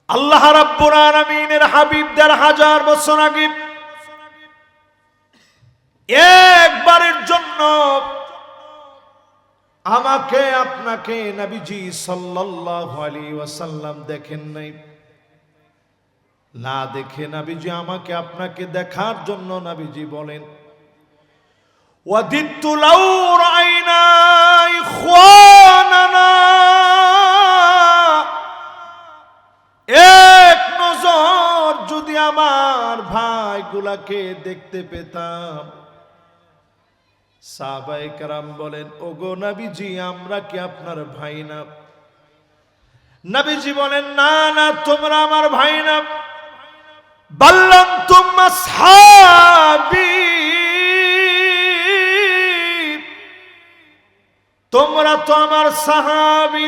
আল্লাহ রাব্বুল আলামিনের হাবিব ১,৫০০ বছর আগে একবারের জন্য আমাকে আপনাকে নবীজি সাল্লাল্লাহু আলাইহি ওয়াসাল্লাম দেখেন নাই। না দেখে নবীজি আমাকে আপনাকে দেখার জন্য নবীজি বলেন, ওয়াদিতু লাউ রাআইনা ইখওয়ানানা, এক নজর যদি আমার ভাইগুলাকে দেখতে পেতাম। সাহাবায়ে কেরাম বলেন, ওগো নবীজি আমরা কি আপনার ভাই না? নবীজি বলেন, না না তোমরা আমার ভাই না, বাল আনতুম আসহাবী, তোমরা তো আমার সাহাবী।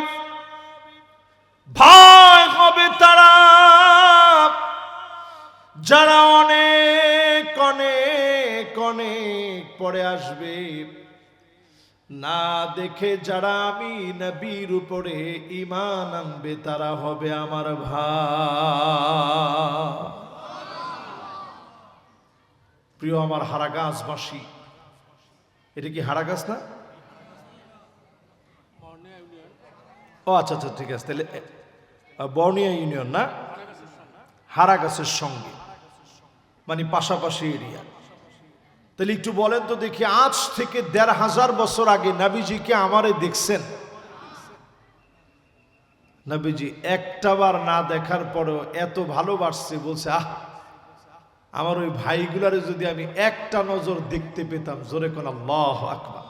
ভাই হবে তারা যারা অনেক অনেক অনেক পরে আসবে, না দেখে যারা আমি নবীর উপরে ঈমান আনবে তারা হবে আমার ভাই। প্রিয় আমার হারাগাছবাসী, এটা কি হারাগাছ না? ও আচ্ছা আচ্ছা ঠিক আছে, তাহলে বর্ণিয়া ইউনিয়ন না, হারাগাছের সঙ্গে মানে পাশাপাশি এরিয়া। তাহলে একটু বলেন তো দেখি, আজ থেকে ১,৫০০ বছর আগে নবীজিকে আমারে দেখছেন? নবীজি একটাবার না দেখার পরেও এত ভালোবাসছে, বলছে আহ আমার ওই ভাইগুলারে যদি আমি একটা নজর দেখতে পেতাম। জোরে কোন আল্লাহু আকবার।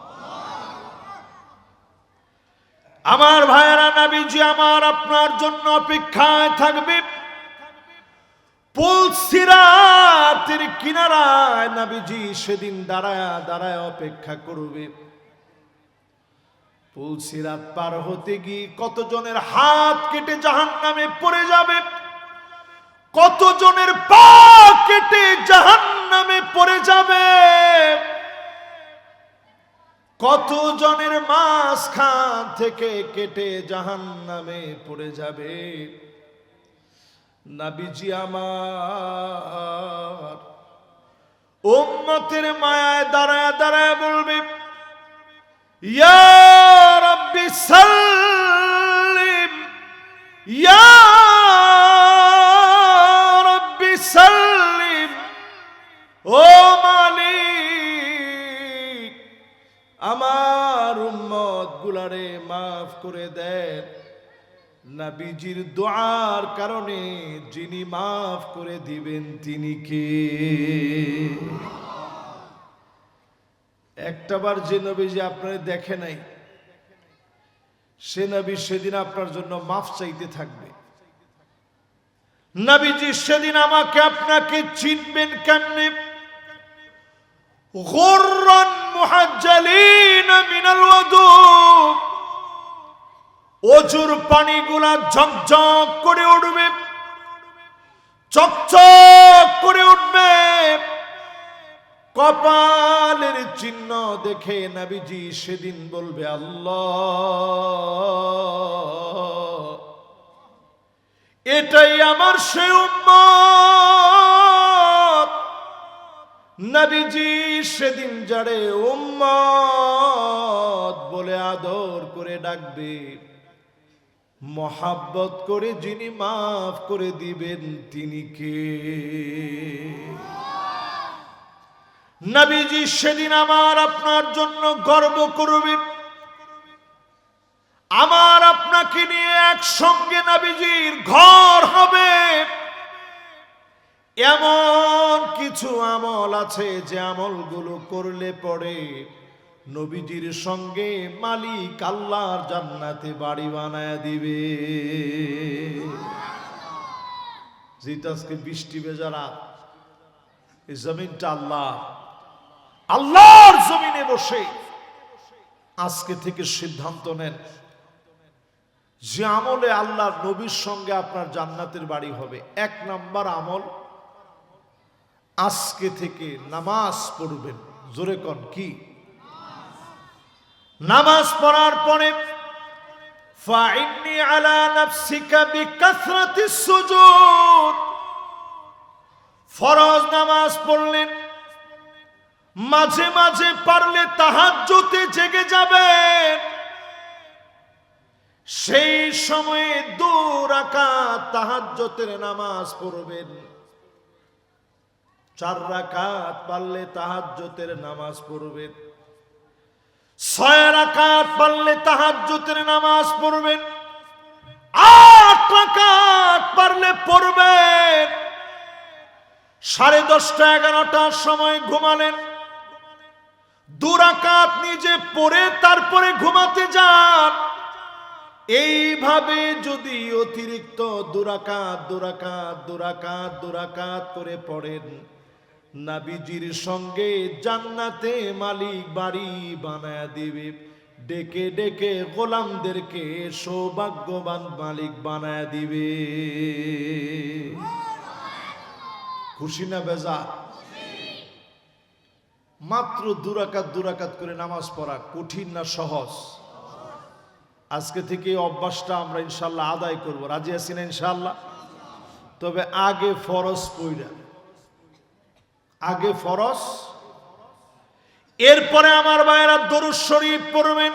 আমার ভাইয়েরা, নবীজি আমার আপনার জন্য অপেক্ষায় থাকবে। পুলসিরাতের কিনারায় নবীজি সেদিন দাঁড়ায় দাঁড়ায় অপেক্ষা করবে। পুলসিরাত পার হতে গিয়ে কতজনের হাত কেটে জাহান্নামে পড়ে যাবে, কতজনের পা কেটে জাহান্নামে পড়ে যাবে, কতজনের মাঝখান থেকে কেটে জাহান্নামে পড়ে যাবে। নবীজি আমার উম্মতের মায়ায় দাঁড়ায় দাঁড়ায় বলবে, ইয়া রাব্বি সাল্লিম, ইয়া রাব্বি সাল্লিম, ও মালিক আমার উম্মত গুলারে মাফ করে দেন। নবীজির দোয়ার কারণে যিনি মাফ করে দিবেন তিনি কে? একটাবার যে নবীজি আপনারা দেখে নাই, সে নবী সেদিন আপনার জন্য মাফ চাইতে থাকবে। নবীজি সেদিন আমাকে আপনাকে চিনবেন কেমনে? গুররান মুহাজ্জালিন মিনাল ওয়াদু, অজুর পানিগুলা ঝকঝক করে উঠবে, চকচক করে উঠবে। কপালের চিহ্ন দেখে নবীজি সেদিন বলবে, আল্লাহ এটাই আমার সেই উম্মত। নবীজি সেদিন যারে উম্মত বলে আদর করে ডাকবে, মহাব্বত করে যিনি মাফ করে দিবেন তিনি কে? নবীজি সেদিন আমার আপনার জন্য গর্ব করবে। আমার আপনাকে নিয়ে একসঙ্গে নবীজির ঘর হবে। এমন কিছু আমল আছে যে আমলগুলো করলে পরে নবীজির সঙ্গে মালিক আল্লাহর জান্নাতে বাড়ি বানায় দিবে। যেটা আজকে বৃষ্টি ভেজা রাত, এই জমিনটা আল্লাহর জমিনে বসে আজকে থেকে সিদ্ধান্ত নেন যে আমলে আল্লাহর নবীর সঙ্গে আপনার জান্নাতের বাড়ি হবে। ১ নাম্বার আমল, আজকে থেকে নামাজ পড়বেন। জোরে কোন কি? নামাজ পড়ার পরে ফাইন্নি আলা নাফসিকা বিকাসরাতিস সুজুদ, ফরজ নামাজ পড়লেন, মাঝে মাঝে পারলে তাহাজ্জুদে জেগে যাবেন, সেই সময়ে 2 রাকাত তাহাজ্জুদের নামাজ পড়বেন। 4 রাকাত পারলে তাহাজ্জুদের নামাজ পড়বেন, 6 রাকাত পারলে তাহাজ্জুদের নামাজ পড়বেন, 8 রাকাত পারলে পড়বেন। 10:30 11টার সময় ঘুমালেন, 2 রাকাত নিজে পড়ে তারপরে ঘুমাতে যান। এইভাবে যদি অতিরিক্ত 2 রাকাত 2 রাকাত 2 রাকাত 2 রাকাত করে পড়েন, নবীজির সঙ্গে জান্নাতে মালিক বাড়ি বানায় দিবে, ডেকে ডেকে গোলামদেরকে সৌভাগ্যবান মালিক বানায় দিবে। খুশি না বেজা? মাত্র 2 রাকাত 2 রাকাত করে নামাজ পড়া কঠিন না সহজ? আজকে থেকে অভ্যাসটা আমরা ইনশাল্লাহ আদায় করব। রাজি আছি না ইনশাল্লাহ? তবে আগে ফরজ পড়া, আগে ফরজ, এরপরে আমার ভাইরা দরুদ শরীফ পড়বেন।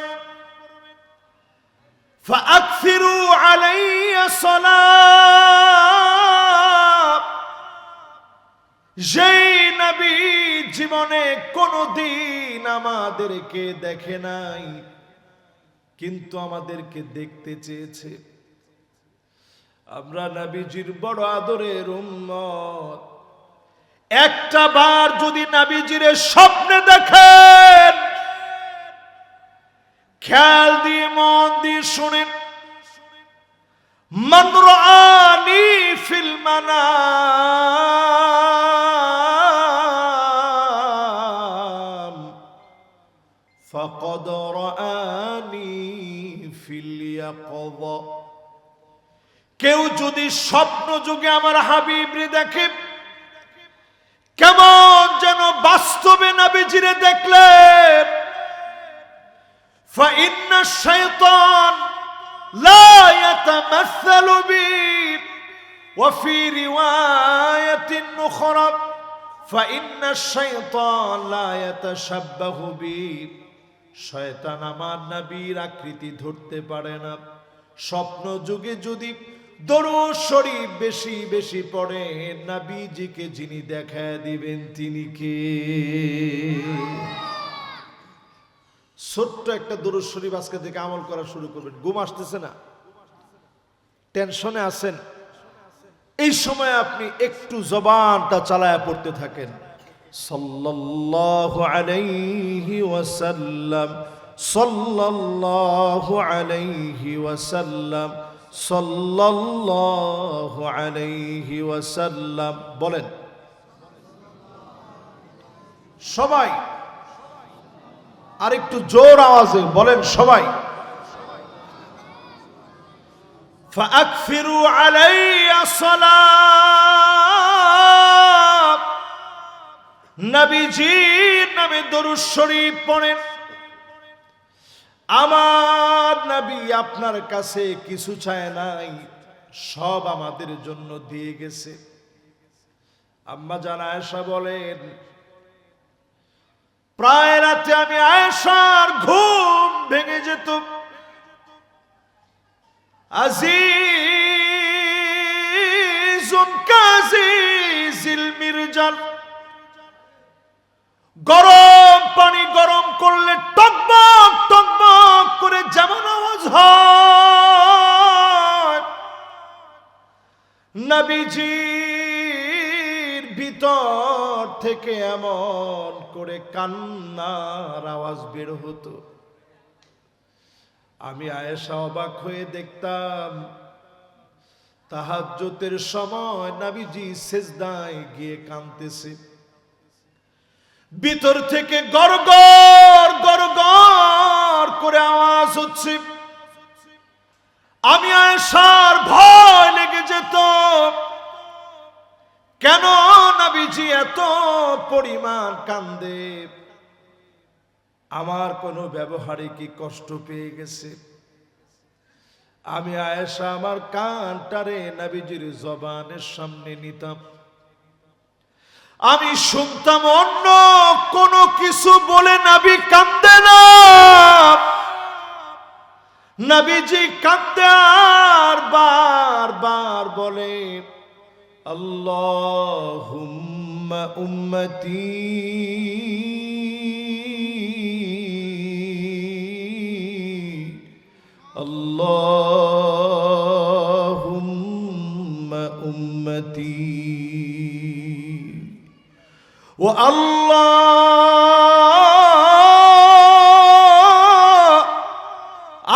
ফাআকসিরু আলাইয়া সালাত, যেই নবী জীবনে কোনদিন আমাদেরকে দেখে নাই কিন্তু আমাদেরকে দেখতে চেয়েছে, আমরা নবীজির বড় আদরের উম্মত, একটা বার যদি নবীজির স্বপ্নে দেখেন, খেয়াল দিয়ে মন দিয়ে শুনেন, মান রাআনি ফিল মানাম ফাকাদ রাআনি ফিল ইয়াকযা, কেউ যদি স্বপ্ন যুগে আমার হাবিবরে দেখে, কেমন যেন বাস্তবে নবীজিরে দেখলেন। فإن الشيطان لا يتمثل بي وفي رواية أخرى فإن الشيطان لا يتشبه بي, শয়তান আমার নবীর আকৃতি ধরতে পারে না। স্বপ্ন যুগে যদি দরুদ শরীফ বেশি বেশি পড়ে, নবীজিকে যিনি দেখায় দিবেন তিনি কে? ছোট্ট একটা দরুদ শরীফ আজকে থেকে আমল করা শুরু করবেন। ঘুম আসতেছে না, টেনশনে আছেন, এই সময় আপনি একটু জবানটা চালায়া পড়তে থাকেন, সাল্লাল্লাহু আলাইহি ওয়াসাল্লাম, সাল্লাল্লাহু আলাইহি ওয়াসাল্লাম, সাল্লাল্লাহু আলাইহি ওয়াসাল্লাম। বলেন সবাই, আর একটু জোর আওয়াজে বলেন সবাই। ফাআকফিরু আলাইয়া সালাত, নবীজির নামে দরুদ শরীফ পড়েন। আমার নবী আপনার কাছে কিছু চায় নাই, সব আমাদের জন্য দিয়ে গেছে। আম্মা জান আয়েশা বলেন, প্রায় রাতে আমি আয়েশার ঘুম ভেঙে যেত। আজিজুন কাজিজিল মিরজাল, গরম পানি গরম করলে টকবক টকবক করে যেমন আওয়াজ হয়, নবীজির ভিতর থেকে এমন করে কান্নার আওয়াজ বের হতো। আমি আয়েশা অবাক হয়ে দেখতাম, তাহাজ্জুদের সময় নবীজি সিজদায় গিয়ে কাঁদতেছে, ভিতর থেকে গড়গড় গড়গড় করে আওয়াজ হচ্ছে। আমি আয়েশার ভয় লেগে যেত, কেন নবীজি এত পরিমাণ কান্দে, আমার কোনো ব্যবহারে কি কষ্ট পেয়ে গেছে? আমি আয়েশা আমার কানটারে নবীজির জবানের সামনে নিতাম, আমি শুনতাম অন্য কোন কিছু বলে নবী কান্দে না, নবীজি কান্দে আর বারবার বলে আল্লাহুম্মা উম্মতি আল্লাহুম্মা উম্মতি ও আল্লাহ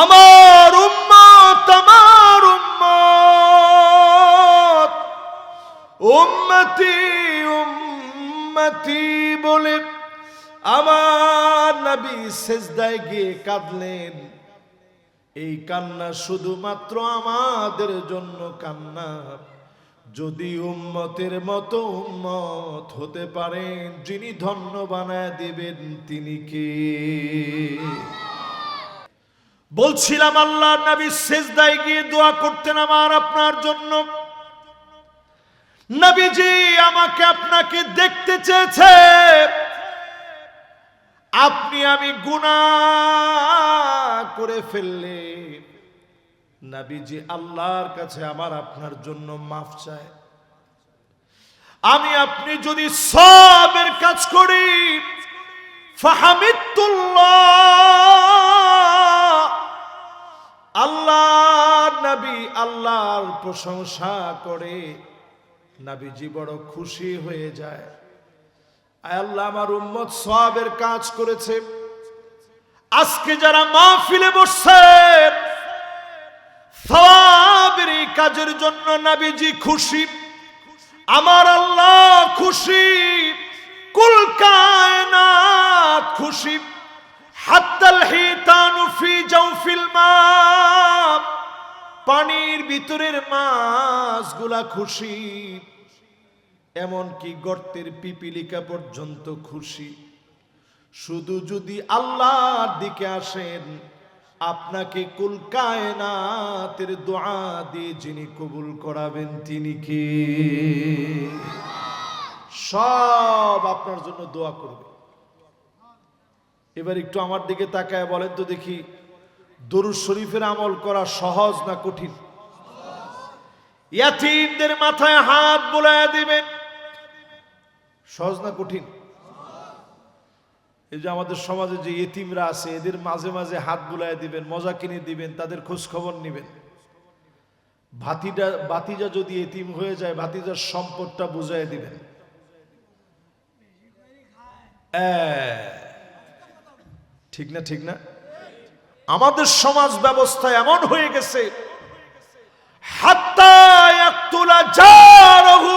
আমার উম্মত উম্মতি উম্মতি বলে আমার নবী সিজদায় গিয়ে কাঁদলেন। এই কান্না শুধুমাত্র আমাদের জন্য কান্না, যদি উম্মতের মতো উম্মত হতে পারেন, যিনি ধন্য বানায় দিবেন তিনি কে? বলছিলাম আল্লাহর নবী সিজদায় গিয়ে দোয়া করতেন আমার আপনার জন্য। নবীজি আমাকে আপনাকে দেখতে চেয়েছে, আপনি আমি গুনাহ করে ফেললে নবীজি আল্লাহর কাছে আমার আপনার জন্য মাফ চায়। আমি আপনি যদি সবের কাজ করি, ফাহামিদুল্লাহ, আল্লাহ নবী আল্লাহর প্রশংসা করে, নবীজি বড় খুশি হয়ে যায়। আয় আল্লাহ, আমার উম্মত সওয়াবের কাজ করেছে, আজকে যারা মাহফিলে বসছে সওয়াবের এই কাজের জন্য নবীজি খুশি, আমার আল্লাহ খুশি, কুল কায়নাত খুশি, হাত্তাল হিতানু ফি জাওফিল মা, পানির ভিতরের মাছগুলা খুশি, এমনকি গর্তের পিপিলিকা পর্যন্ত খুশি। শুধু যদি আল্লাহর দিকে আসেন, আপনাকে কুল কায়নাতের দোয়া দিয়ে যিনি কবুল করাবেন তিনি কে? সব আপনার জন্য দোয়া করবে। এবার একটু আমার দিকে তাকায় বলেন তো দেখি, দরুদ শরীফের আমল করা সহজ না কঠিন? ইয়াতীমদের মাথায় হাত বুলায় দিবেন, সহজ না কঠিন? এই যে আমাদের সমাজে যে ইতিমরা আছে, এদের মাঝে মাঝে হাত বুলায় দিবেন, মজা কিনে দিবেন, তাদের খোঁজ খবর নিবেন। ভাতিজা যদি ইতিম হয়ে যায়, ভাতিজার সম্পদটা বুঝায় দিবেন। ঠিক না? ঠিক না? আমাদের সমাজ ব্যবস্থা এমন হয়ে গেছে, হাত্তা ইয়াকতুলা জারহু,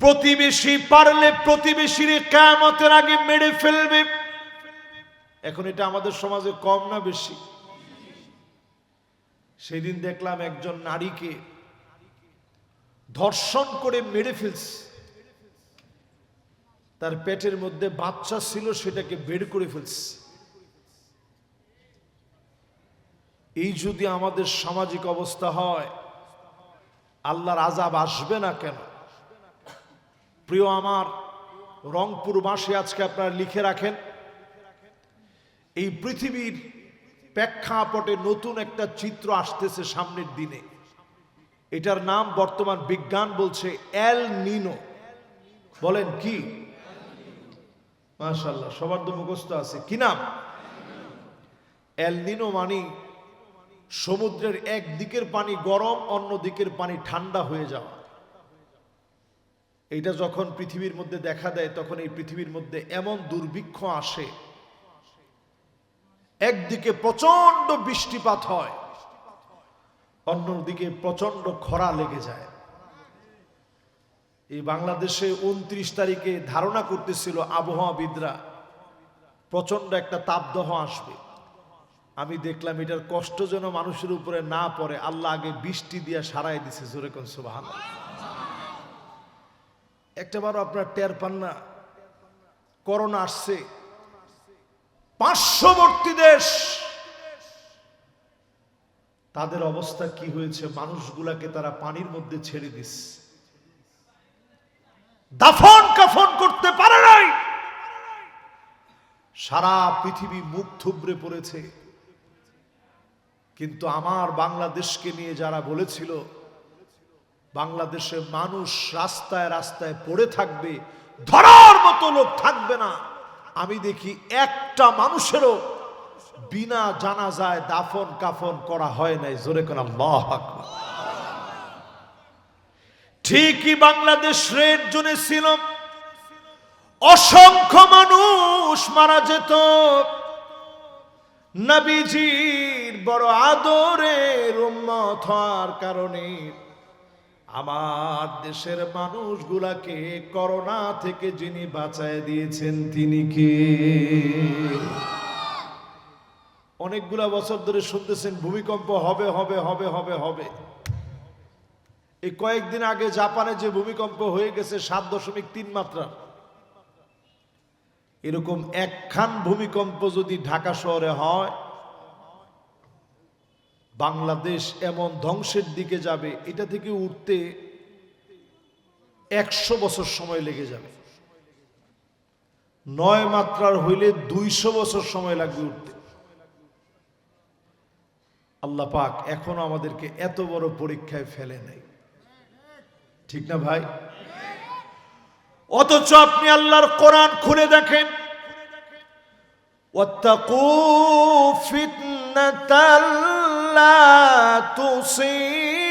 প্রতিবেশী পারলে প্রতিবেশীর কিয়ামতের আগে মেরে ফেলবে। এখন এটা আমাদের সমাজে কম না বেশি? সেদিন দেখলাম একজন নারীকে ধর্ষণ করে মেরে ফেলছে, তার পেটের মধ্যে বাচ্চা ছিল, সেটাকে বের করে ফেলছে। এই যদি আমাদের সামাজিক অবস্থা হয়, আল্লাহর আযাব আসবে না কেন? প্রিয় আমার রংপুরবাসী, আজকে আপনারা লিখে রাখেন, এই পৃথিবীর প্রেক্ষাপটে নতুন একটা চিত্র আসতেছে সামনের দিনে। এটার নাম বর্তমান বিজ্ঞান বলছে এল নিনো। বলেন কি? মাশাআল্লাহ, সবার তো মুখস্থ আছে। কি নাম? এল নিনো মানে সমুদ্রের এক দিকের পানি গরম, অন্য দিকের পানি ঠান্ডা হয়ে যাওয়া। এটা যখন পৃথিবীর মধ্যে দেখা দেয়, তখন এই পৃথিবীর মধ্যে এমন দুর্ভিক্ষ আসে, একদিকে প্রচন্ড বৃষ্টিপাত হয়, অন্যদিকে প্রচন্ড খরা লেগে যায়। এই বাংলাদেশে 29 তারিখে ধারণা করতেছিল আবহাওয়াবিদরা প্রচন্ড একটা তাপদাহ আসবে। আমি দেখলাম এটার কষ্ট যেন মানুষের উপরে না পড়ে, আল্লাহ আগে বৃষ্টি দিয়ে সারাই দিছে। জোরে কোন সুবহানাল্লাহ। একটাবারও আপনার টের পান না? করোনা আসছে, পার্শ্ববর্তী দেশ তাদের অবস্থা কি হয়েছে, মানুষগুলাকে তারা পানির মধ্যে ছেড়ে দিস, দাফন কাফন করতে পারে নাই। সারা পৃথিবী মুখ থুবড়ে পড়েছে। কিন্তু আমার বাংলাদেশকে নিয়ে যারা বলেছিল বাংলাদেশে মানুষ রাস্তায় রাস্তায় পড়ে থাকবে, ধরার মতো লোক থাকবে না, আমি দেখি একটা মানুষেরও বিনা জানাজায় দাফন কাফন করা হয় নাই। জোরে কোন আল্লাহু আকবার। ঠিকই বাংলাদেশ রেড জোনে ছিল, অসংখ্য মানুষ মারা যেত। নবীজির বড় আদরের উম্মত হওয়ার কারণে আমার দেশের মানুষগুলাকে করোনা থেকে যিনি বাঁচায় দিয়েছেন তিনি কে? অনেকগুলা বছর ধরে শুনতেছেন ভূমিকম্প হবে হবে হবে হবে হবে। এই কয়েকদিন আগে জাপানে যে ভূমিকম্প হয়ে গেছে 7.3 মাত্রা, এরকম একখান ভূমিকম্প যদি ঢাকা শহরে হয়, বাংলাদেশ এমন ধ্বংসের দিকে যাবে, এটা থেকে উঠতে 100 বছর সময় লেগে যাবে। 9 মাত্রার হইলে 200 বছর সময় লাগবে উঠতে। আল্লাহ পাক এখনো আমাদেরকে এত বড় পরীক্ষায় ফেলে নাই, ঠিক না ভাই? অথচ আপনি আল্লাহর কোরআন খুলে দেখেন, ওয়াত্তাকু ফিতনাতাল লা তুসিবান্নাল্লাযীনা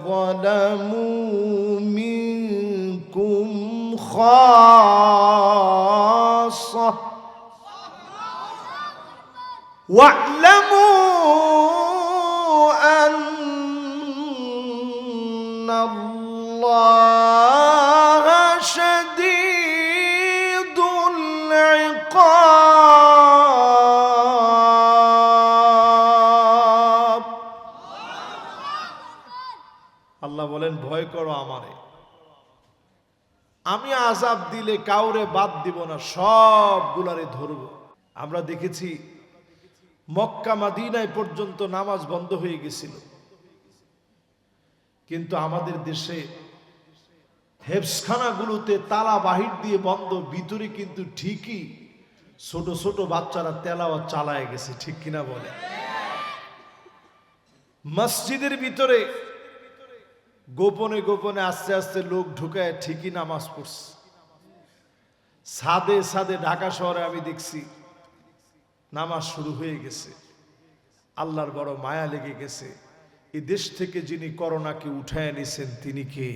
যালামু মিনকুম খাসসাহ ওয়া'লামু আন্নাল্লাহা শাদীদুল ইকাব। আল্লাহ বলেন, ভয় করো আমারে, আমি আযাব দিলে কাউরে বাদ দিব না, সবগুলারে ধরব। আমরা দেখেছি মক্কা মদিনায় পর্যন্ত নামাজ বন্ধ হয়ে গেছিল, কিন্তু আমাদের দেশে হেফজখানাগুলোতে তালা বাহির দিয়ে বন্ধ, ভিতরে কিন্তু ঠিকই ছোট ছোট বাচ্চারা তেলাওয়াত চালায় গেছে, ঠিক কিনা বলে? মসজিদের ভিতরে গোপনে গোপনে আস্তে আস্তে লোক ঢুকায় ঠিকই নামাজ পড়ছে। ছাদে ছাদে ঢাকা শহরে আমি দেখছি নামাজ শুরু হয়ে গেছে। আল্লাহর বড় মায়া লেগে গেছে। এই দেশ থেকে যিনি করোনাকে উঠায় নিছেন তিনি কে?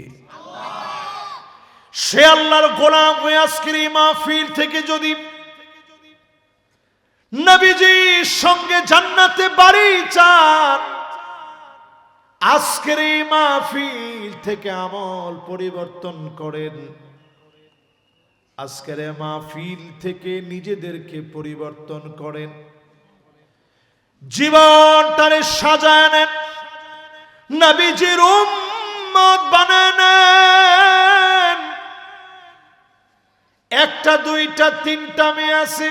সে আল্লাহর গোলাম হয়ে আজকের এই মাহফিল থেকে যদি নবীজির সঙ্গে জান্নাতে বাড়ি চান, আজকের এই মাহফিল থেকে আমল পরিবর্তন করেন। আজকের এই মাহফিল থেকে নিজেদেরকে পরিবর্তন করেন, জীবনটারে সাজায় নেন, নবীজির উম্মত বানায় নেন। একটা দুইটা তিনটা মেয়ে আছে,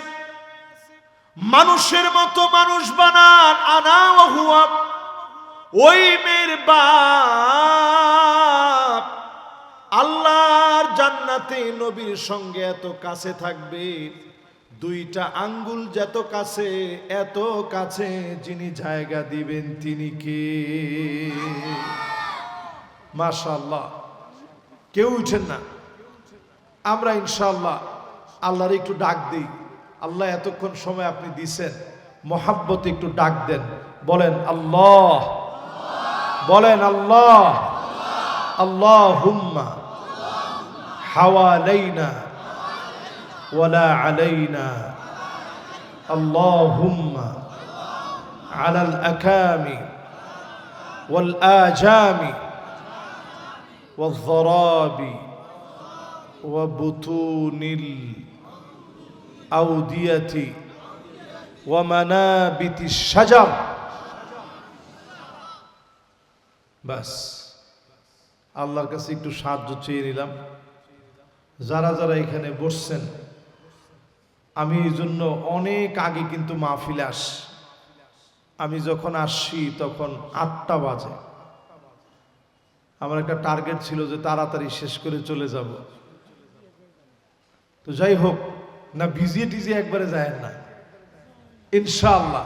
মানুষের মতো মানুষ বানান। আনা ওয়া হুয়া, ওই মেয়ের বাপ আল্লাহর জান্নাতে নবীর সঙ্গে এত কাছে থাকবে, দুইটা আঙ্গুল যত কাছে এত কাছে যিনি জায়গা দিবেন তিনি কে? মাশাআল্লাহ। কেউ উঠেন না, আমরা ইনশাআল্লাহ আল্লাহর একটু ডাক দিই। আল্লাহ এতক্ষণ সময় আপনি দিছেন, মহাব্বতে একটু ডাক দেন, বলেন আল্লাহ, বলেন আল্লাহ। আল্লাহুম্মা হাওয়ালাইনা ওয়ালা আলাইনা, আল্লাহুম্মা আলাল আকামি ওয়াল আজামি ওয়াল যরাবি ওয়া বুতুনিল আউদিয়াতি ওয়া মানাবিতিশ শাজার। বাস, আল্লাহর কাছে একটু সাহায্য চেয়ে নিলাম। যারা যারা এখানে বসছেন আমি এই জন্য অনেক আগে কিন্তু মাহফিলে আসি। আমি যখন আসছি তখন 8টা বাজে। আমার একটা টার্গেট ছিল যে তাড়াতাড়ি শেষ করে চলে যাব। তো যাই হোক, না ভিজিয়ে টিজিয়ে একবারে যায় না, ইনশাআল্লাহ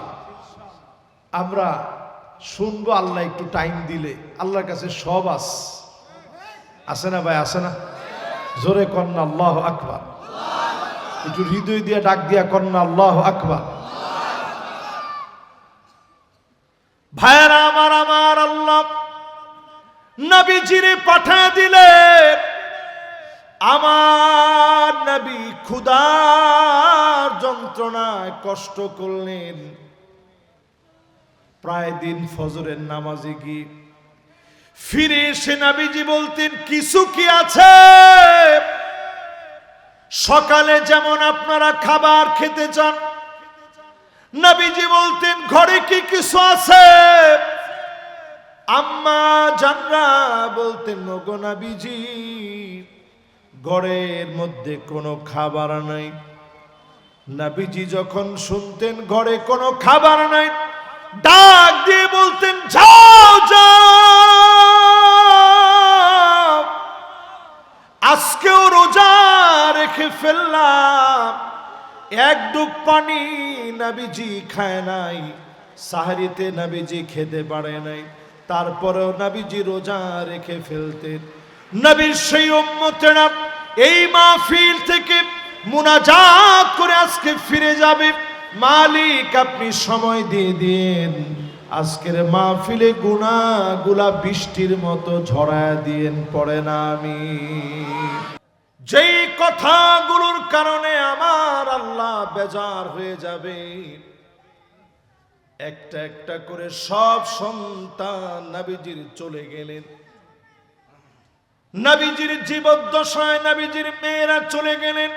আমরা শুনবো। আল্লাহ একটু টাইম দিলে আল্লাহর কাছে সব আছে না ভাই, আছে না? জোরে কন্যা আল্লাহু আকবার, একটু হৃদয় দিয়ে ডাক দিয়া কন্যা আল্লাহু আকবার। ভাইরা আমার, আমার আল্লাহ নবীজিরে পাঠিয়ে দিলেন। আমার নবী ক্ষুধার যন্ত্রণায় কষ্ট করলেন। প্রায় দিন ফজরের নামাজে গিয়ে ফিরে এসে নবীজি বলতেন, কিছু কি আছে? সকালে যেমন আপনারা খাবার খেতে চান, নবীজি বলতেন, ঘরে কি কিছু আছে? আম্মা জানরা বলতেন, ওগো নবীজি, ঘরের মধ্যে কোনো খাবার নাই। নবীজি যখন শুনতেন ঘরে কোনো খাবার নাই, ডাক দিয়ে বলতেন, যাও যাও, আজকেও রোজা রেখে ফেললাম। এক ডুব পানি নবীজি খায় নাই, সাহরিতে নবীজি খেতে পারে নাই, তারপরেও নবীজি রোজা রেখে ফেলতেন। নবীর সেই উম্মতেরা এই মাহফিল থেকে মুনাজাত করে আজকে ফিরে যাবে, মালিক আপনি সময় দিয়ে দিন, আজকের মাহফিলে গুনাহগুলা বৃষ্টির মতো ঝরায় দিয়েন, পড়ে না আমি। যেই কথাগুলোর কারণে আমার আল্লাহ বেজার হয়ে যাবে, একটা একটা করে সব সন্তান নবীজির চলে গেলেন। নবীজির জীবদ্দশায় নবীজির মেয়েরা চলে গেলেন।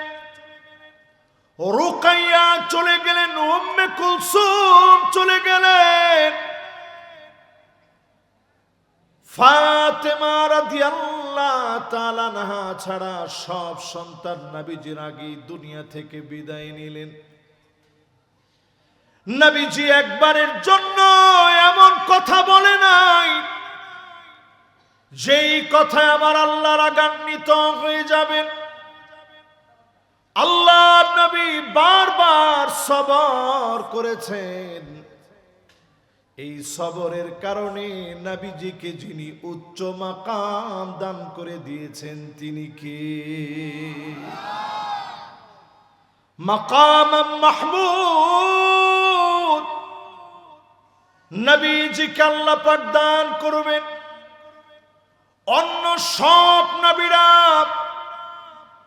রুকাইয়া চলে গেলেন, উম্মে কুলসুম চলে গেলেন, ফাতেমা রাদিয়াল্লাহু তাআলা আনহা ছাড়া সব সন্তান নবীজির আগে দুনিয়া থেকে বিদায় নিলেন। নবীজি একবারের জন্য এমন কথা বলে নাই যেই কথায় আমার আল্লাহ রাগান্বিত হয়ে যাবেন। আল্লাহ নবী বারবার সবর করেছেন। এই সবরের কারণে নবীজিকে যিনি উচ্চ মাকাম দান করে দিয়েছেন তিনি কে? মাকাম মাহমুদ। নবীজিকে আল্লাহ পাক দান করবেন। অন্য সব নবীরা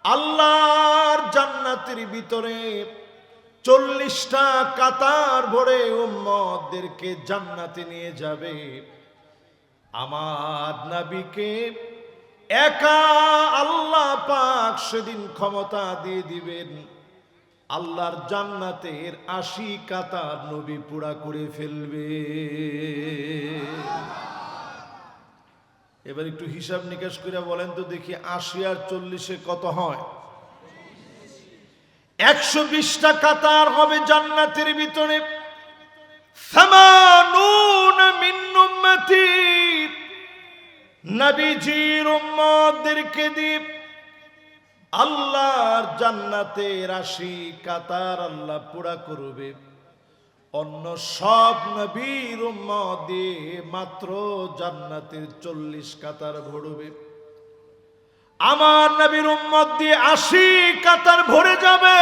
আল্লাহর জান্নাতের ভিতরে 40টা কাতার ভরে উম্মতদেরকে জান্নাতে নিয়ে যাবে। আমার নবীকে একা আল্লাহ পাক সেদিন ক্ষমতা দিয়ে দিবেন, আল্লাহর জান্নাতের 80 কাতার নবী পুরা করে ফেলবে। এবার একটু হিসাব নিকাশ করে বলেন তো দেখি, 80 আর 40-এ কত হয়? 120টা কাতার হবে জান্নাতের ভিতরে। 80 মিন উম্মতি, নবীজির উম্মতদেরকে দিয়ে আল্লাহর জান্নাতের 80 কাতার আল্লাহ পুরা করবে। অন্য সব নবীর উম্মত দিয়ে মাত্র জান্নাতের 40 কাতার ভরবে। আমার নবীর উম্মত দিয়ে 80 কাতার ভরে যাবে।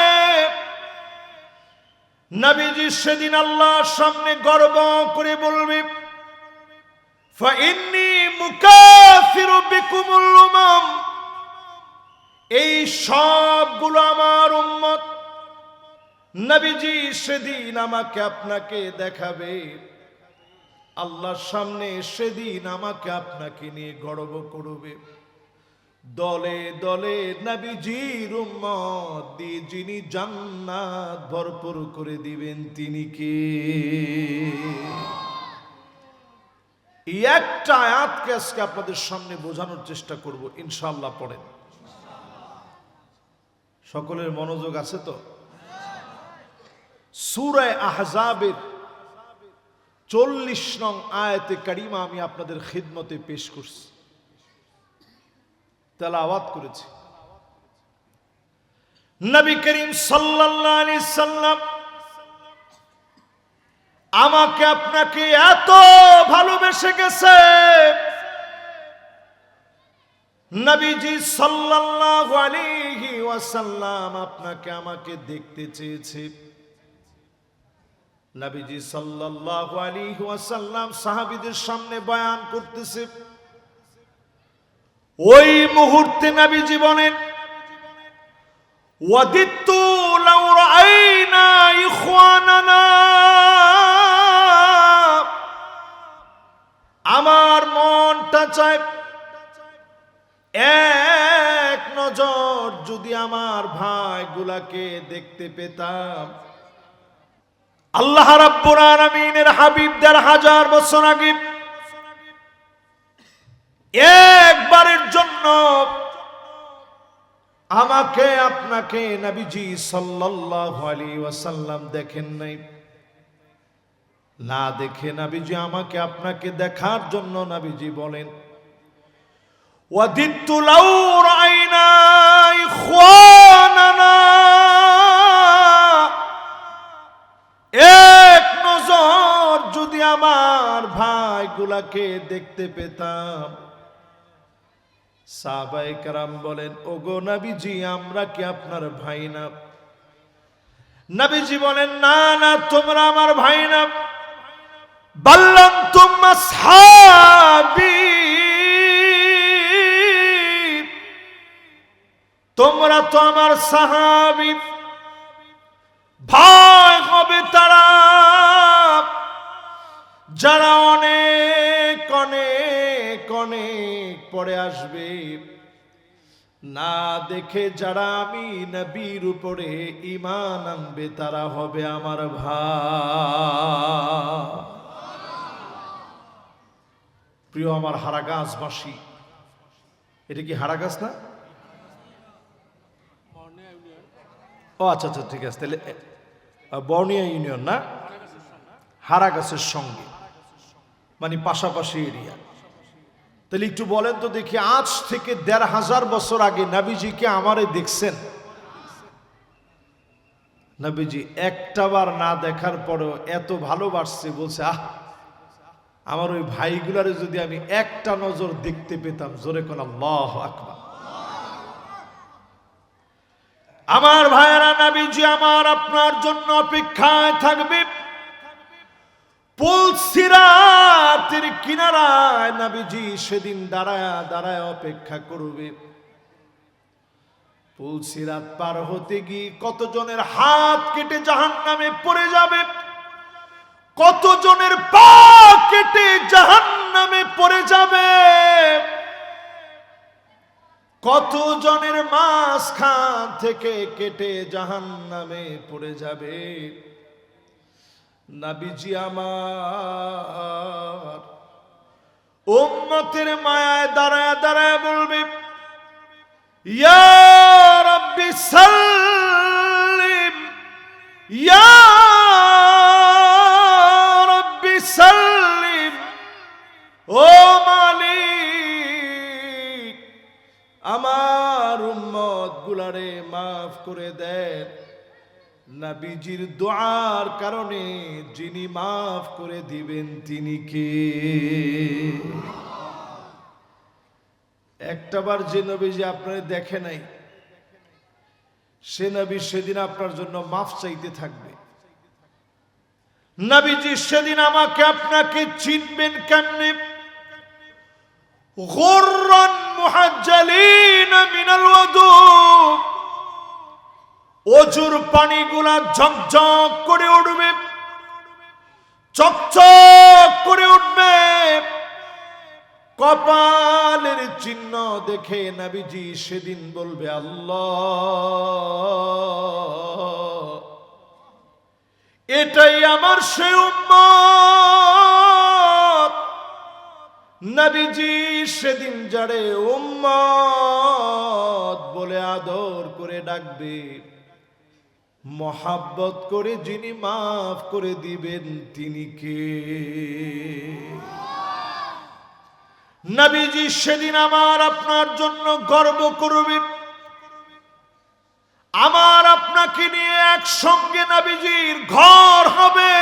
নবীজি সেদিন আল্লাহর সামনে গর্ব করে বলবে, ফাইন্নী মুকাফিরু বিকুমুল উমাম, এই সবগুলো আমার উম্মত। নবীজি সেদিন আমাকে আপনাকে দেখাবে, আল্লাহর সামনে সেদিন আমাকে আপনাকে নিয়ে গর্ব করবে। দলে দলে নবীজির উম্মত দিয়ে যিনি জান্নাত ভরপুর করে দিবেন তিনি কে? এই একটা আয়াতকে আজকে আপনাদের সামনে বোঝানোর চেষ্টা করব ইনশাআল্লাহ। পড়েন, সকলের মনোযোগ আছে তো? সূরা আহজাবের 40 নং আয়াতে কারিমা আমি আপনাদের খিদমতে পেশ করছি, তেলাওয়াত করেছি। নবী করিম সাল্লাল্লাহু আলাইহি সাল্লাম আমাকে আপনাকে এত ভালোবেসে গেছে, নবীজি সাল্লাল্লাহু আলাইহি ওয়াসাল্লাম আপনাকে আমাকে দেখতে চেয়েছে। নবীজি সাল্লাল্লাহু আলাইহি ওয়াসাল্লাম সাহাবীদের সামনে বয়ান করতেছে। ওই মুহূর্তে নবীজি বলেন, ওয়াদিতু লাউ রাআইনা ইখওয়ানানা, আমার মনটা চায় এক নজর যদি আমার ভাইগুলাকে দেখতে পেতাম। আল্লাহ রাব্বুল আলামিনের হাবিব ১,৫০০ বছর আগে একবারের জন্য আমাকে আপনাকে নবীজি সাল্লাল্লাহু আলাইহি ওয়াসাল্লাম দেখেন নাই। না দেখে নবীজি আমাকে আপনাকে দেখার জন্য নবীজি বলেন, ওয়াদিতু লাউ রাআইনা ইখওয়ানানা, এক নজর যদি আমার ভাইগুলাকে দেখতে পেতাম। সাহাবায়ে কেরাম বলেন, ওগো নবীজি আমরা কি আপনার ভাই না? নবীজি বলেন, না না তোমরা আমার ভাই না, বাল আনতুম আসহাবী, তোমরা তো আমার সাহাবী। ভাই হবে তারা যারা অনেক অনেক অনেক পরে আসবে, না দেখে যারা আমি নবীর উপরে ঈমান আনবে তারা হবে আমার ভাই। প্রিয় আমার হারাগাছবাসী, এটা কি হারাগাছ না? ও আচ্ছা আচ্ছা ঠিক আছে, তাহলে বর্ণিয়া ইউনিয়ন না, হারাগাছের সঙ্গে মানে পাশাপাশি এরিয়া। তাহলে একটু বলেন তো দেখি, আজ থেকে ১,৫০০ বছর আগে নবীজিকে আমারে দেখছেন? নবীজি একটাবার না দেখার পরেও এত ভালোবাসছে, বলছে আহ আমার ওই ভাইগুলারে যদি আমি একটা নজর দেখতে পেতাম। জোরে কোন আল্লাহু আকবার। আমার ভাইয়েরা, নবীজি আমার আপনার জন্য অপেক্ষায় থাকবে। পুলসিরাতের কিনারায় নবীজি সেদিন দাঁড়ায় দাঁড়ায় অপেক্ষা করবে। পুলসিরাত পার হতে গিয়ে কতজনের হাত কেটে জাহান্নামে পড়ে যাবে, কতজনের পা কেটে জাহান্নামে পড়ে যাবে, কতজনের মাঝখান থেকে কেটে জাহান্নামে পড়ে যাবে। নবীজি আমার উম্মতের মায়ায় দাঁড়ায় দাঁড়ায় বলবে, ইয়া রাব্বি সাল্লিম, ইয়া রাব্বি সাল্লিম, ও মালিক আমার উম্মত গুলারে মাফ করে দেন। নবীজির দোয়ার কারণে যিনি মাফ করে দিবেন তিনি কে? একটাবার যে নবীজি আপনারা দেখে নাই, সে নবী সেদিন আপনার জন্য মাফ চাইতে থাকবে। নবীজি সেদিন আমাকে আপনাকে চিনবেন কেমনে? গুররান মুহাজ্জালিন মিনাল ওয়াদু, অজুর পানিগুলা ঝকঝক করে উঠবে, চকচক করে উঠবে। কপালের চিহ্ন দেখে নবীজি সেদিন বলবে, আল্লাহ এটাই আমার সেই উম্মত। নবীজি সেদিন যারে উম্মত বলে আদর করে ডাকবে, মহাব্বত করে যিনি মাফ করে দিবেন তিনি কে? নবীজি সেদিন আমার আপনার জন্য গর্ব করবে, আমার আপনাকে নিয়ে একসঙ্গে নবীজির ঘর হবে।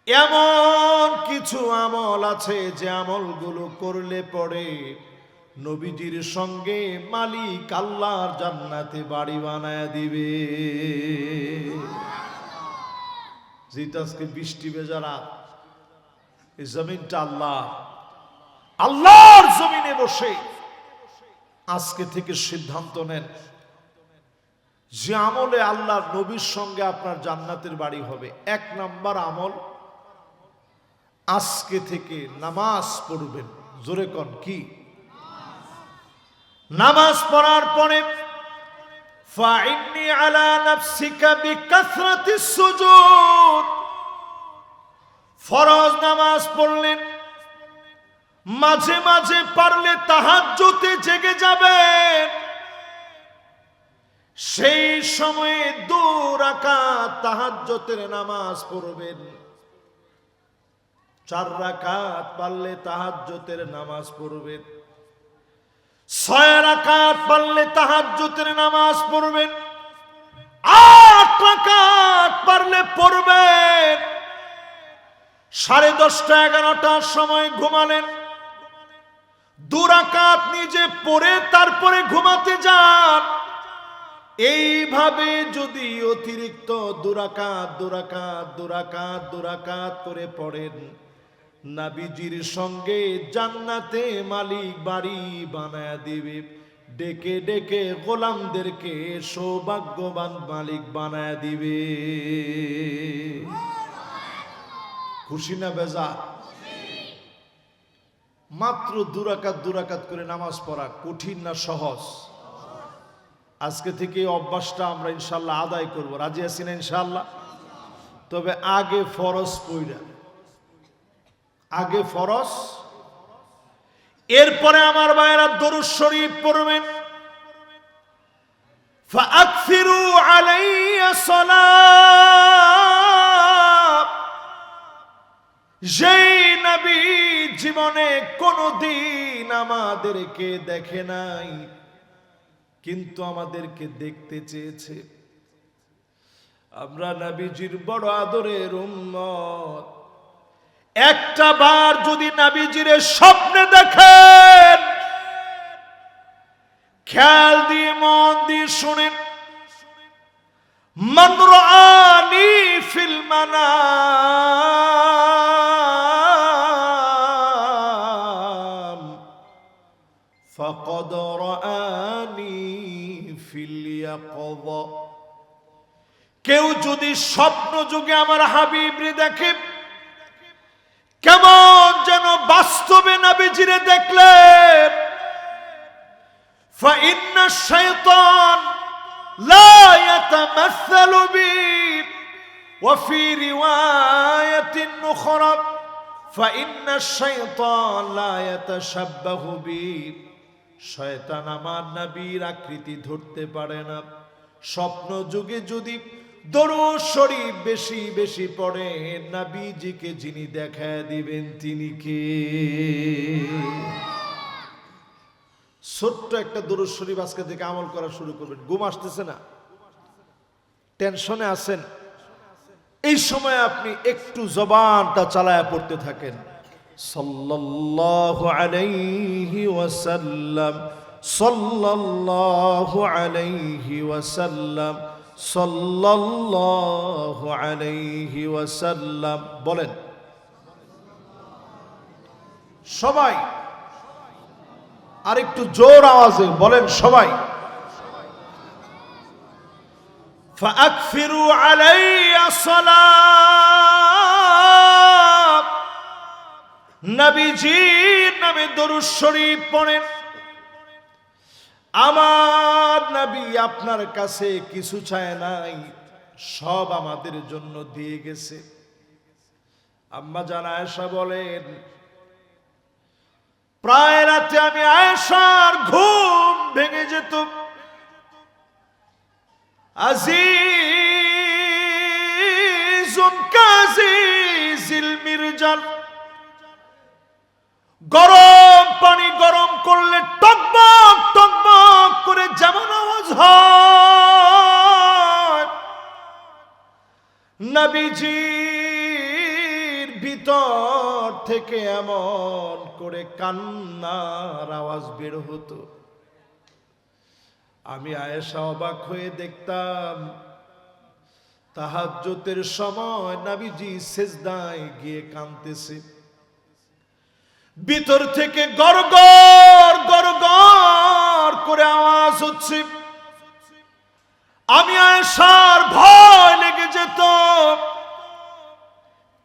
এমন কিছু আমল আছে যে আমলগুলো করলে পরে নবীজির সঙ্গে মালিক আল্লাহর জান্নাতে বাড়ি বানায় দিবে। যেটা আজকে বৃষ্টি ভেজা রাত, এই জমিনটা আল্লাহর জমিনে বসে আজকে থেকে সিদ্ধান্ত নেন যে আমলে আল্লাহর নবীর সঙ্গে আপনার জান্নাতের বাড়ি হবে। 1 নাম্বার আমল, আজকে থেকে নামাজ পড়বেন। জোরে কোন কি? নামাজ পড়ার পরে ফাইন্নি আলা নাফসিকা বিকাসরাতিস সুজুদ, ফরজ নামাজ পড়লেন, মাঝে মাঝে পারলে তাহাজ্জুদে জেগে যাবেন। সেই সময়ে 2 রাকাত তাহাজ্জুদের নামাজ পড়বেন। 4 রাকাত পারলে তাহাজ্জুদের নামাজ পড়বেন। 6 রাকাত পারলে তাহাজ্জুদের নামাজ পড়বেন। 8 রাকাত পারলে পড়বেন। 10:30 11টার সময় ঘুমালেন, 2 রাকাত নিজে পড়ে তারপরে ঘুমাতে যান। এইভাবে যদি অতিরিক্ত 2 রাকাত করে পড়েন, নবীজির সঙ্গে জান্নাতে মালিক বাড়ি বানায় দিবে। ডেকে ডেকে গোলামদেরকে সৌভাগ্যবান মালিক বানায় দিবে। খুশি না বেজা? মাত্র 2 রাকাত করে নামাজ পড়া কঠিন না সহজ? আজকে থেকে অভ্যাসটা আমরা ইনশাল্লাহ আদায় করব। রাজি আছি না ইনশাল্লাহ? তবে আগে ফরজ পড়া, আগে ফরজ, এরপরে আমার ভাইরা দরুদ শরীফ পড়বেন। ফাআকসিরু আলাইয়া সালাত, যেই নবী জীবনে কোনদিন আমাদেরকে দেখে নাই কিন্তু আমাদেরকে দেখতে চেয়েছে। আমরা নবীজির বড় আদরের উম্মত। একটা বার যদি নবীজির স্বপ্নে দেখেন, খেয়াল দিয়ে মন দিয়ে শুনেন, মান রাআনি ফিল মানাম ফাকাদ রাআনি ফিল ইয়াকযা। কেউ যদি স্বপ্ন যুগে আমার হাবিবরে দেখে, কেমন যেন বাস্তবে নবীজিরে দেখলেন। فإن الشيطان لا يتمثل بي وفي رواية أخرى فإن الشيطان لا يتشبه بي। শয়তান আমার নবীর আকৃতি ধরতে পারে না। স্বপ্ন যুগে যদি দরুদ শরীফ বেশি বেশি পড়ে, নবীজিকে যিনি দেখায় দিবেন তিনি কে? ছোট্ট একটা দরুদ শরীফ আজকে থেকে আমল করা শুরু করবেন। ঘুম আসতেছে না, টেনশনে আছেন, এই সময় আপনি একটু জবানটা চালায়া পড়তে থাকেন। সাল্লাল্লাহু আলাইহি ওয়াসাল্লাম, সাল্লাল্লাহু আলাইহি ওয়াসাল্লাম, সাল্লাল্লাহু আলাইহি ওয়াসাল্লাম। বলেন সবাই, আর একটু জোর আওয়াজে বলেন সবাই। ফাআকফিরু আলাইয়া সালাত, নবীজির নামে দরুদ শরীফ পড়েন। আমার নবী আপনার কাছে কিছু চায় নাই, সব আমাদের জন্য দিয়ে গেছে। আম্মা জান আয়েশা বলেন, প্রায় রাতে আমি আয়েশার ঘুম ভেঙে যেত। আজিজুন কাজিজিল মিরজাল, গরম পানি গরম করলে টকবক টকবক করে যেমন আওয়াজ হয়, নবীজির ভিতর থেকে এমন করে কান্নার আওয়াজ বের হতো। আমি আয়েশা অবাক হয়ে দেখতাম, তাহাজ্জুদের সময় নবীজি সিজদায় গিয়ে কাঁদতেছে, ভিতর থেকে গড়গড় গড়গড় করে আওয়াজ হচ্ছে। আমি আয়েশার ভয় লেগে যেত,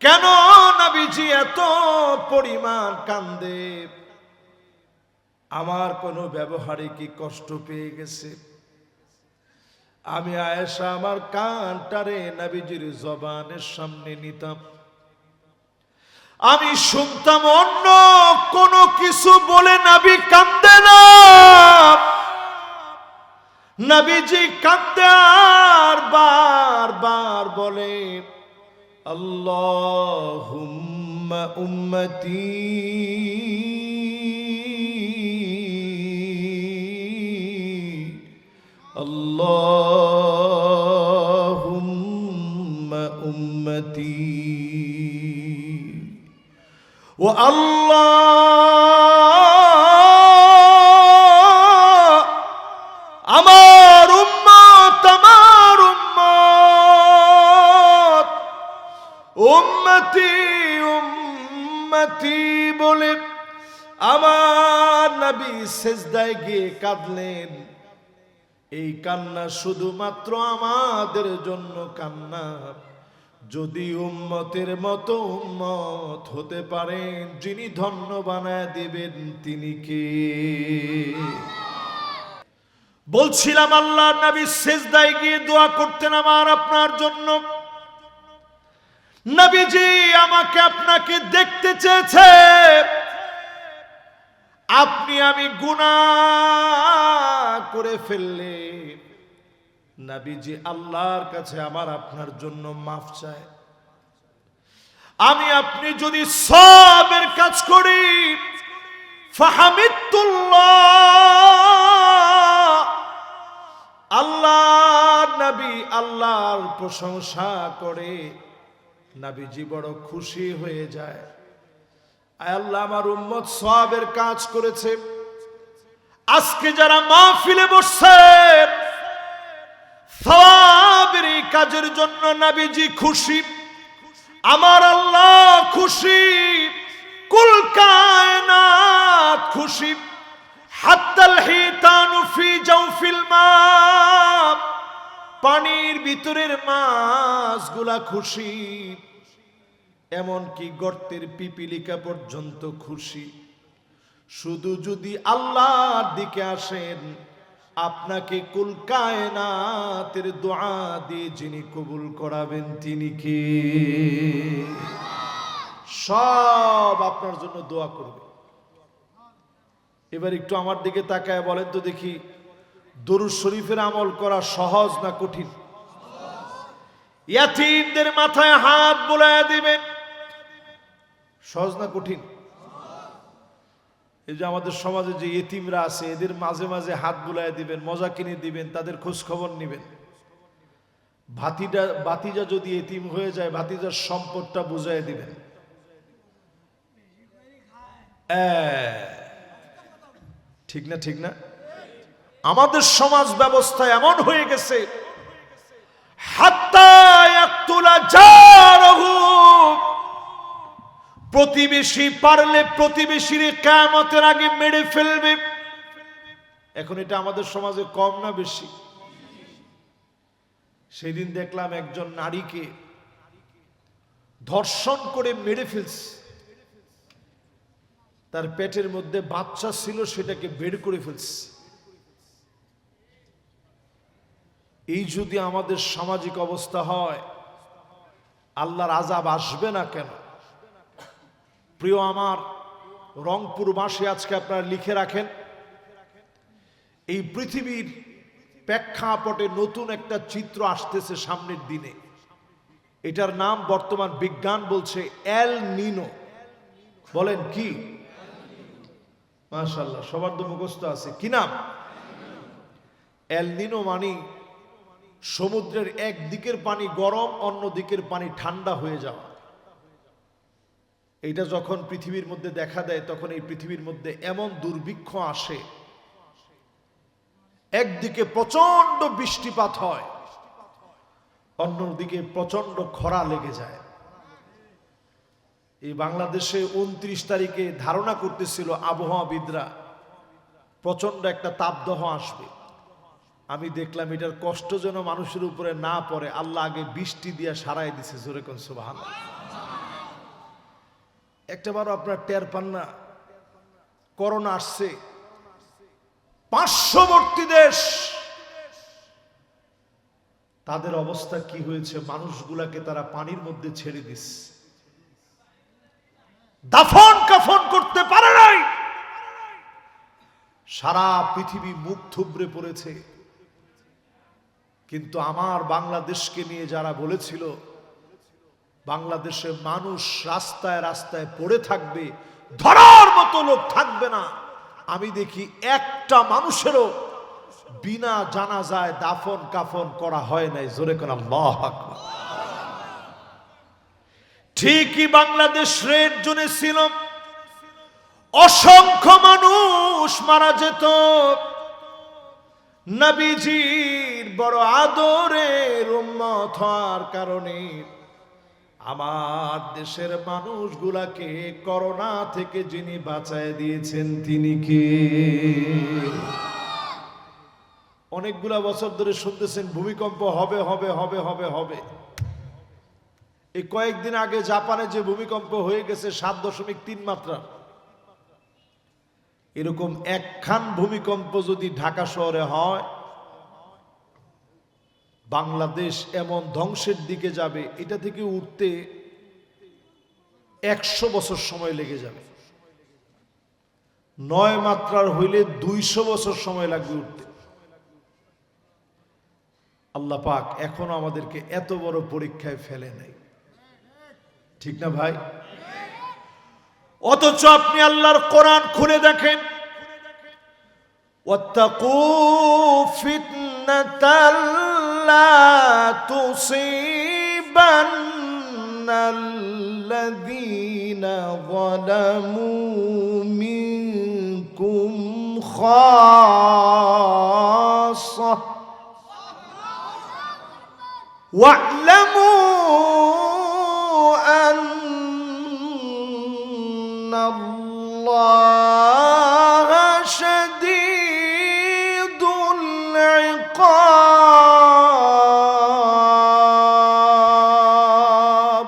কেন নবীজি এত পরিমাণ কান্দে, আমার কোনো ব্যবহারে কি কষ্ট পেয়ে গেছে? আমি আয়েশা আমার কানটারে নবীজির জবানের সামনে নিতাম, আমি শুনতাম অন্য কোনো কিছু বলে নবী কান্দে না, নবীজি কান্দে আর বারবার বলে আল্লাহুম্মা উম্মতি আল্লাহুম্মা উম্মতি ও আল্লাহ আমার উম্মত উম্মতি উম্মতি বলে আমার নবী সিজদায় গিয়ে কাঁদলেন। এই কান্না শুধুমাত্র আমাদের জন্য কান্না, যদি উম্মতের মতো উম্মত হতে পারেন, যিনি ধন্য বানায় দিবেন তিনি কে? বলছিলাম আল্লাহর নবী সিজদায় গিয়ে দোয়া করতেন আমার আপনার জন্য। নবীজি আমাকে আপনাকে দেখতে চেয়েছে, আপনি আমি গুনাহ করে ফেললে নবীজি আল্লাহর কাছে আমার আপনার জন্য মাফ চায়। আমি আপনি যদি সবের কাজ করি, ফাহামিদুল্লাহ, আল্লাহ নবী আল্লাহর প্রশংসা করে, নবীজি বড় খুশি হয়ে যায়। আয় আল্লাহ, আমার উম্মত সওয়াবের কাজ করেছে, আজকে যারা মাহফিলে বসছে সওয়াবের এই কাজের জন্য নবীজি খুশি, আমার আল্লাহ খুশি, কুল কায়নাত খুশি, হাত্তাল হিতানু ফি জাওফিল মা, পানির ভিতরের মাছগুলা খুশি, এমনকি গর্তের পিপিলিকা পর্যন্ত খুশি। শুধু যদি আল্লাহর দিকে আসেন, আপনাকে কুল কায়নাতের দোয়া দিয়ে যিনি কবুল করাবেন তিনি কে? সব আপনার জন্য দোয়া করবে। এবার একটু আমার দিকে তাকায় বলেন তো দেখি, দরুদ শরীফের আমল করা সহজ না কঠিন? ইয়াতীমদের মাথায় হাত বুলায় দিবেন, সহজ না কঠিন? এই যে আমাদের সমাজে যে ইতিমরা আছে, এদের মাঝে মাঝে হাত বুলায় দিবেন, মজা কিনে দিবেন, তাদের খোঁজ খবর নিবেন। ভাতিজা যদি ইতিম হয়ে যায়, ভাতিজার সম্পদটা বুঝায় দিবেন। ঠিক না? ঠিক না? আমাদের সমাজ ব্যবস্থা এমন হয়ে গেছে, হাত্তা ইয়াকতুলা জারহু, প্রতিবেশী পারলে প্রতিবেশীর কিয়ামতের আগে মেরে ফেলবে। এখন এটা আমাদের সমাজে কম না বেশি? সেদিন দেখলাম একজন নারীকে ধর্ষণ করে মেরে ফেলছে, তার পেটের মধ্যে বাচ্চা ছিল, সেটাকে বের করে ফেলছে। এই যদি আমাদের সামাজিক অবস্থা হয়, আল্লাহর আযাব আসবে না কেন? প্রিয় আমার রংপুরবাসী, আজকে আপনারা লিখে রাখেন, এই পৃথিবীর প্রেক্ষাপটে নতুন একটা চিত্র আসতেছে সামনের দিনে। এটার নাম বর্তমান বিজ্ঞান বলছে এল নিনো। বলেন কি? মাশাআল্লাহ, সবার তো মুখস্থ আছে। কি নাম? এল নিনো মানে সমুদ্রের এক দিকের পানি গরম, অন্য দিকের পানি ঠান্ডা হয়ে যাওয়া। এটা যখন পৃথিবীর মধ্যে দেখা দেয় তখন এই পৃথিবীর মধ্যে এমন দুর্ভিক্ষ আসে, একদিকে প্রচন্ড বৃষ্টিপাত হয়, অন্যদিকে প্রচন্ড খরা লেগে যায়। এই বাংলাদেশে 29 তারিখে ধারণা করতেছিল আবহাওয়াবিদরা প্রচন্ড একটা তাপদাহ আসবে। আমি দেখলাম এটার কষ্ট যেন মানুষের উপরে না পড়ে, আল্লাহ আগে বৃষ্টি দিয়ে সারাই দিছে। জোরে কোন সুবহানাল্লাহ। একটাবারও আপনার টের পান না? করোনা আসছে, পার্শ্ববর্তী দেশ তাদের অবস্থা কি হয়েছে? মানুষগুলাকে তারা পানির মধ্যে ছেড়ে দিস, দাফন কাফন করতে পারে নাই। সারা পৃথিবী মুখ থুবড়ে পড়েছে। কিন্তু আমার বাংলাদেশকে নিয়ে যারা বলেছিল বাংলাদেশে মানুষ রাস্তায় রাস্তায় পড়ে থাকবে, ধরার মতো লোক থাকবে না, আমি দেখি একটা মানুষেরও বিনা জানাজায় দাফন কাফন করা হয় নাই। জোরে কোন আল্লাহু আকবার। ঠিকই বাংলাদেশ রেড জোনে ছিল, অসংখ্য মানুষ মারা যেত। নবীজির বড় আদরের উম্মত হওয়ার কারণে আমার দেশের মানুষগুলাকে করোনা থেকে যিনি বাঁচায় দিয়েছেন তিনি কে? অনেকগুলা বছর ধরে শুনতেছেন ভূমিকম্প হবে হবে হবে হবে হবে। এই কয়েকদিন আগে জাপানে যে ভূমিকম্প হয়ে গেছে 7.3 মাত্রা, এরকম একখান ভূমিকম্প যদি ঢাকা শহরে হয়, বাংলাদেশ এমন ধ্বংসের দিকে যাবে, এটা থেকে উঠতে 100 বছর সময় লেগে যাবে। 9 মাত্রার হইলে 200 বছর সময় লাগবে উঠতে। আল্লাহ পাক এখনো আমাদেরকে এত বড় পরীক্ষায় ফেলে নাই, ঠিক না ভাই? অথচ আপনি আল্লাহর কোরআন খুলে দেখেন, ওয়াত্তাকু ফিতনাতাল লা তুসিবান্নাল্লাযীনা যালামু মিনকুম খাসসাহ ওয়া'লামু আন্নাল্লাহা শাদীদুল ইকাব।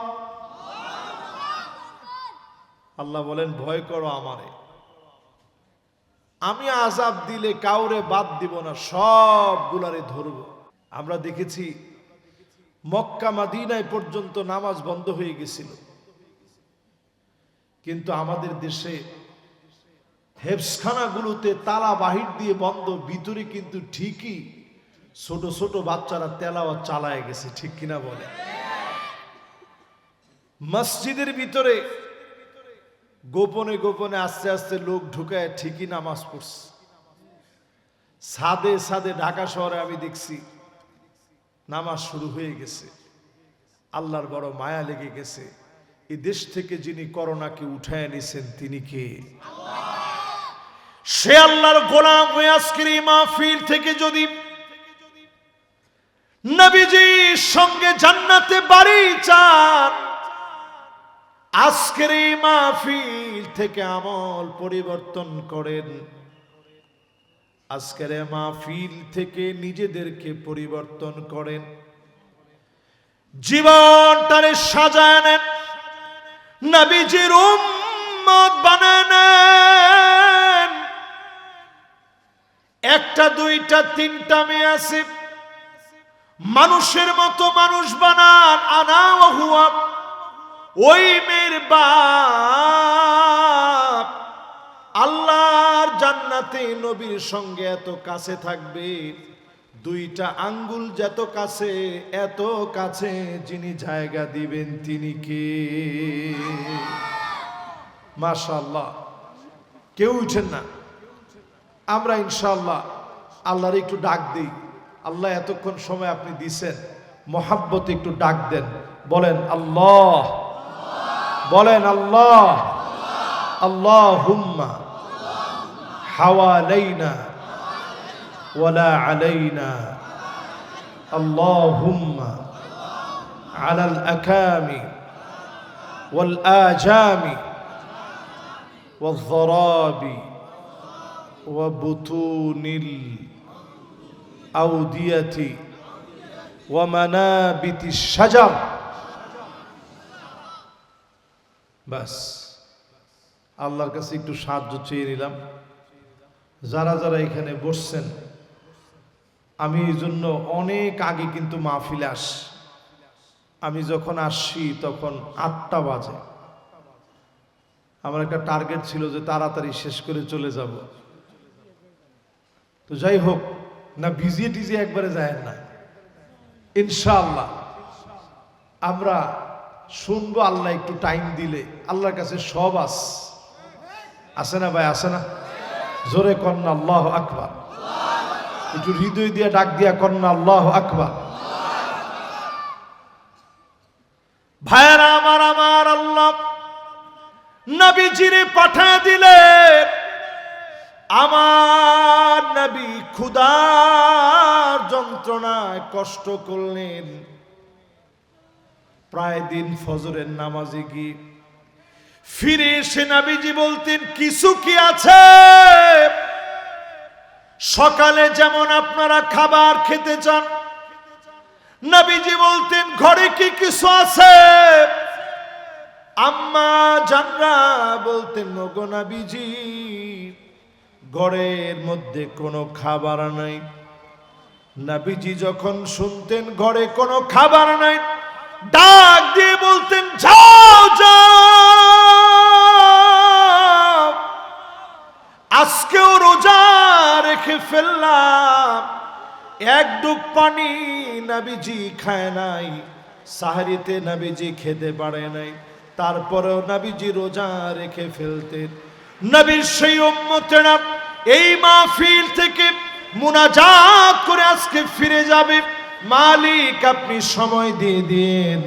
আল্লাহ বলেন, ভয় করো আমারে, আমি আযাব দিলে কাউরে বাদ দিব না, সবগুলারে ধরব। আমরা দেখেছি মক্কা মদিনায় পর্যন্ত নামাজ বন্ধ হয়ে গেছিল, কিন্তু আমাদের দেশে হেফজখানাগুলোতে তালা বাহির দিয়ে বন্ধ, ভিতরে কিন্তু ঠিকই ছোট ছোট বাচ্চারা তেলাওয়াত চালায় গেছে, ঠিক কিনা বলে? মসজিদের ভিতরে গোপনে গোপনে আস্তে আস্তে লোক ঢুকায় ঠিকই নামাজ পড়ছে। ছাদে ছাদে ঢাকা শহরে আমি দেখছি নামাজ শুরু হয়ে গেছে। আল্লাহর বড় মায়া লেগে গেছে। এই দেশ থেকে যিনি করোনাকে উঠায় নিছেন তিনি কে? সে আল্লাহর গোলাম হয়ে আজকের এই মাহফিল থেকে যদি নবীজির সঙ্গে জান্নাতে বাড়ি চান, আজকের এই মাহফিল থেকে আমল পরিবর্তন করেন, আজকের এই মাহফিল থেকে নিজেদেরকে পরিবর্তন করেন, জীবনটারে সাজায় নেন, নবীজির উম্মত বানায় নেন। একটা দুইটা তিনটা মেয়ে আছে, মানুষের মতো মানুষ বানান। আনা ওয়া হুয়া, ওই মেয়ের বাপ আল্লাহর জান্নাতে নবীর সঙ্গে এত কাছে থাকবে, দুইটা আঙ্গুল যত কাছে, এত কাছে যিনি জায়গা দিবেন তিনি কে? মাশাআল্লাহ, কেউ উঠেন না। আমরা ইনশাআল্লাহ আল্লাহর একটু ডাক দিই। আল্লাহ এতক্ষণ সময় আপনি দিছেন, মোহাব্বতে একটু ডাক দেন। বলেন আল্লাহ, বলেন আল্লাহ। আল্লাহুম্মা হাওয়ালাইনা ওয়ালা আলাইনা, আল্লাহুম্মা আলাল আকামি ওয়াল আজামি ওয়াল যরাবি ওয়া বুতুনিল আউদিয়াতি ওয়া মানাবিতিশ শাজার। বাস, আল্লাহর কাছে একটু সাহায্য চেয়ে নিলাম। যারা যারা এখানে বসছেন, আমি এই জন্য অনেক আগে কিন্তু মাহফিলে আসি। আমি যখন আসছি তখন 8টা বাজে। আমার একটা টার্গেট ছিল যে তাড়াতাড়ি শেষ করে চলে যাব। তো যাই হোক না, ভিজিয়ে টিজিয়ে একবারে যায় না। ইনশাআল্লাহ আমরা শুনবো, আল্লাহ একটু টাইম দিলে। আল্লাহর কাছে সব আছে না ভাই, আছে না? জোরে কন্যা আল্লাহু আকবার, একটু হৃদয় দিয়ে ডাক দিয়া কন্যা আল্লাহু আকবার। ভাইরা আমার, আমার আল্লাহ নবীজিরে পাঠিয়ে দিলেন। আমার নবী ক্ষুধার যন্ত্রণায় কষ্ট করলেন। প্রায় দিন ফজরের নামাজে গিয়ে ফিরে এসে নবীজি বলতেন, কিছু কি আছে? সকালে যেমন আপনারা খাবার খেতে চান, নবীজি বলতেন, ঘরে কি কিছু আছে? আম্মা জানরা বলতেন, ওগো নবীজি, ঘরের মধ্যে কোনো খাবার নাই। নবীজি যখন শুনতেন ঘরে কোনো খাবার নাই, ডাক দিয়ে বলতেন, যাও যাও, আজকেও রোজা রেখে ফেললাম। এক ডুব পানি নবীজি খায় নাই, সাহরিতে নবীজি খেতে পারে নাই, তারপরেও নবীজি রোজা রেখে ফেলতেন। নবীর সেই উম্মতেরা এই মাহফিল থেকে মুনাজাত করে আজকে ফিরে যাবে। মালিক আপনি সময় দিয়ে দিন,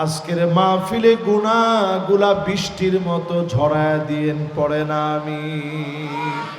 আজকের মাহফিলে গুনাহগুলা বৃষ্টির মতো ঝরায় দিয়েন, পড়ে না আমি।